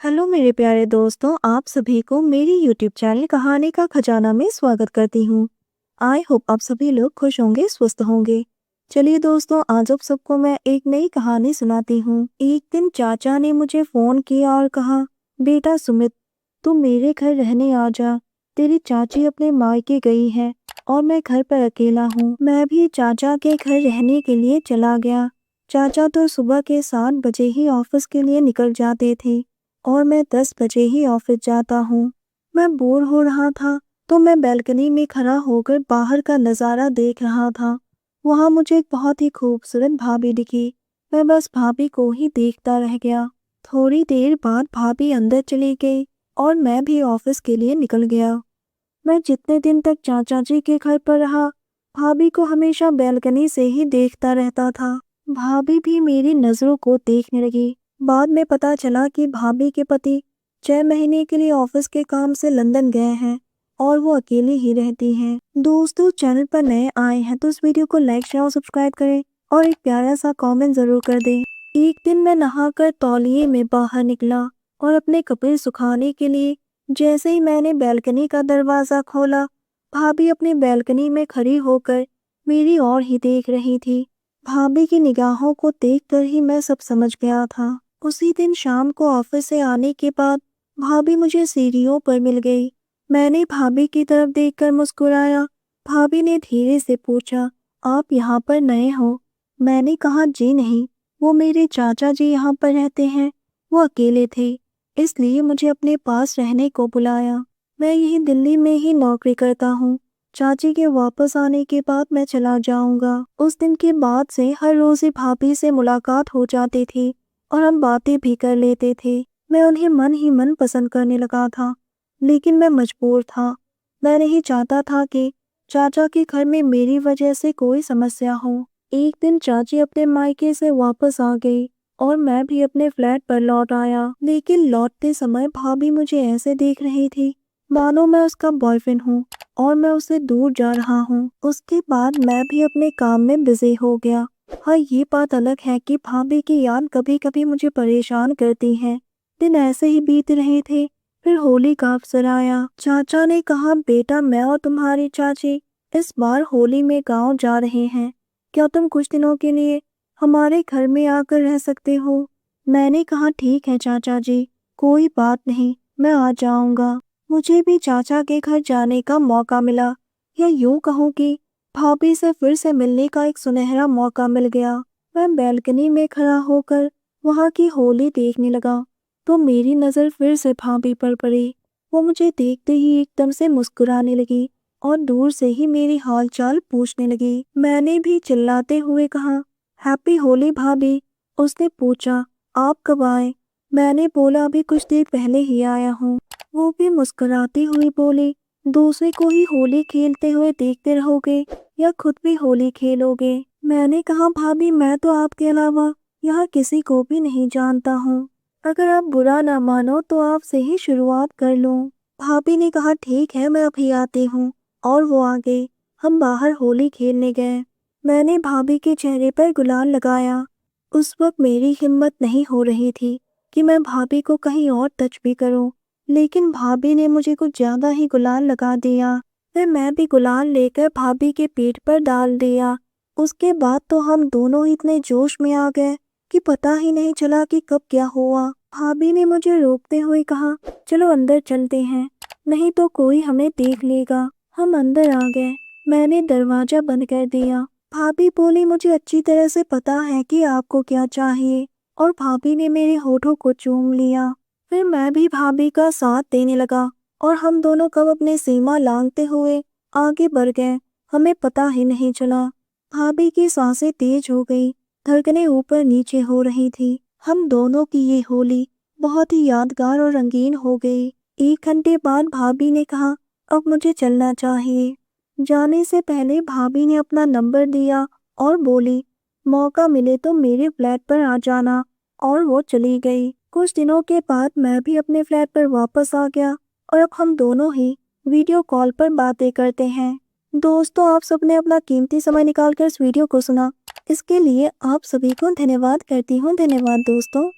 Hello मेरे प्यारे दोस्तों, आप सभी को मेरी यूट्यूब चैनल कहानी का खजाना में स्वागत करती हूँ। आई होप आप सभी लोग खुश होंगे, स्वस्थ होंगे। चलिए दोस्तों, आज आप सबको मैं एक नई कहानी सुनाती हूँ। एक दिन चाचा ने मुझे फोन किया और कहा, बेटा सुमित, तू मेरे घर रहने आ जा। तेरी चाची अपने मायके गई है और मैं घर पर अकेला हूँ। मैं भी चाचा के घर रहने के लिए चला गया। चाचा तो सुबह के 7 बजे ही ऑफिस के लिए निकल जाते थे और मैं 10 बजे ही ऑफिस जाता हूँ। मैं बोर हो रहा था तो मैं बैल्कनी में खड़ा होकर बाहर का नज़ारा देख रहा था। वहाँ मुझे एक बहुत ही खूबसूरत भाभी दिखी। मैं बस भाभी को ही देखता रह गया। थोड़ी देर बाद भाभी अंदर चली गई और मैं भी ऑफिस के लिए निकल गया। मैं जितने दिन तक चाचा जी के घर पर रहा, भाभी को हमेशा बैल्कनी से ही देखता रहता था। भाभी भी मेरी नज़रों को देखने लगी। बाद में पता चला कि भाभी के पति 6 महीने के लिए ऑफिस के काम से लंदन गए हैं और वो अकेली ही रहती हैं। दोस्तों, चैनल पर नए आए हैं तो इस वीडियो को लाइक, शेयर और सब्सक्राइब करें और एक प्यारा सा कमेंट जरूर कर दें। एक दिन मैं नहाकर तौलिए में बाहर निकला और अपने कपड़े सुखाने के लिए जैसे ही मैंने बैल्कनी का दरवाज़ा खोला, भाभी अपनी बैल्कनी में खड़ी होकर मेरी ओर ही देख रही थी। भाभी की निगाहों को देखकर ही मैं सब समझ गया था। उसी दिन शाम को ऑफिस से आने के बाद भाभी मुझे सीढ़ियों पर मिल गई। मैंने भाभी की तरफ देखकर मुस्कुराया। भाभी ने धीरे से पूछा, आप यहाँ पर नए हो? मैंने कहा, जी नहीं, वो मेरे चाचा जी यहाँ पर रहते हैं। वो अकेले थे, इसलिए मुझे अपने पास रहने को बुलाया। मैं यही दिल्ली में ही नौकरी करता हूँ। चाची के वापस आने के बाद मैं चला जाऊंगा। उस दिन के बाद से हर रोज ही भाभी से मुलाकात हो जाती थी और हम बातें भी कर लेते थे। मैं उन्हें मन ही मन पसंद करने लगा था, लेकिन मैं मजबूर था। मैं नहीं चाहता था कि चाचा के घर में मेरी वजह से कोई समस्या हो। एक दिन चाची अपने मायके से वापस आ गई और मैं भी अपने फ्लैट पर लौट आया। लेकिन लौटते समय भाभी मुझे ऐसे देख रही थी मानो मैं उसका बॉयफ्रेंड हूँ और मैं उससे दूर जा रहा हूँ। उसके बाद मैं भी अपने काम में बिजी हो गया। हाँ, ये बात अलग है कि भाभी की याद कभी कभी मुझे परेशान करती है। दिन ऐसे ही बीत रहे थे। फिर होली का अवसर आया। चाचा ने कहा, बेटा, मैं और तुम्हारी चाची इस बार होली में गांव जा रहे हैं। क्या तुम कुछ दिनों के लिए हमारे घर में आकर रह सकते हो? मैंने कहा, ठीक है चाचा जी, कोई बात नहीं, मैं आ जाऊंगा। मुझे भी चाचा के घर जाने का मौका मिला, या यूं कहूँ कि भाभी से फिर से मिलने का एक सुनहरा मौका मिल गया। मैं बैल्कनी में खड़ा होकर वहाँ की होली देखने लगा तो मेरी नज़र फिर से भाभी पर पड़ी। वो मुझे देखते ही एकदम से मुस्कुराने लगी और दूर से ही मेरी हालचाल पूछने लगी। मैंने भी चिल्लाते हुए कहा, हैप्पी होली भाभी। उसने पूछा, आप कब आए? मैंने बोला, अभी कुछ देर पहले ही आया हूँ। वो भी मुस्कुराती हुई बोली, दूसरे को ही होली खेलते हुए देखते रहोगे या खुद भी होली खेलोगे? मैंने कहा, भाभी, मैं तो आपके अलावा यहाँ किसी को भी नहीं जानता हूँ। अगर आप बुरा ना मानो तो आपसे ही शुरुआत कर लूँ। भाभी ने कहा, ठीक है, मैं अभी आती हूँ। और वो आ गई। हम बाहर होली खेलने गए। मैंने भाभी के चेहरे पर गुलाल लगाया। उस वक्त मेरी हिम्मत नहीं हो रही थी कि मैं भाभी को कहीं और टच भी करूं, लेकिन भाभी ने मुझे कुछ ज्यादा ही गुलाल लगा दिया। फिर मैं भी गुलाल लेकर भाभी के पेट पर डाल दिया। उसके बाद तो हम दोनों इतने जोश में आ गए कि पता ही नहीं चला कि कब क्या हुआ। भाभी ने मुझे रोकते हुए कहा, चलो अंदर चलते हैं, नहीं तो कोई हमें देख लेगा। हम अंदर आ गए। मैंने दरवाजा बंद कर दिया। भाभी बोली, मुझे अच्छी तरह से पता है कि आपको क्या चाहिए, और भाभी ने मेरे होठों को चूम लिया। फिर मैं भी भाभी का साथ देने लगा और हम दोनों कब अपने सीमा लांघते हुए आगे बढ़ गए, हमें पता ही नहीं चला। भाभी की सांसें तेज हो गई, धड़कनें ऊपर नीचे हो रही थी। हम दोनों की ये होली बहुत ही यादगार और रंगीन हो गई। 1 घंटे बाद भाभी ने कहा, अब मुझे चलना चाहिए। जाने से पहले भाभी ने अपना नंबर दिया और बोली, मौका मिले तो मेरे फ्लैट पर आ जाना। और वो चली गई। कुछ दिनों के बाद मैं भी अपने फ्लैट पर वापस आ गया और अब हम दोनों ही वीडियो कॉल पर बातें करते हैं। दोस्तों, आप सबने अपना कीमती समय निकालकर इस वीडियो को सुना, इसके लिए आप सभी को धन्यवाद करती हूँ। धन्यवाद दोस्तों।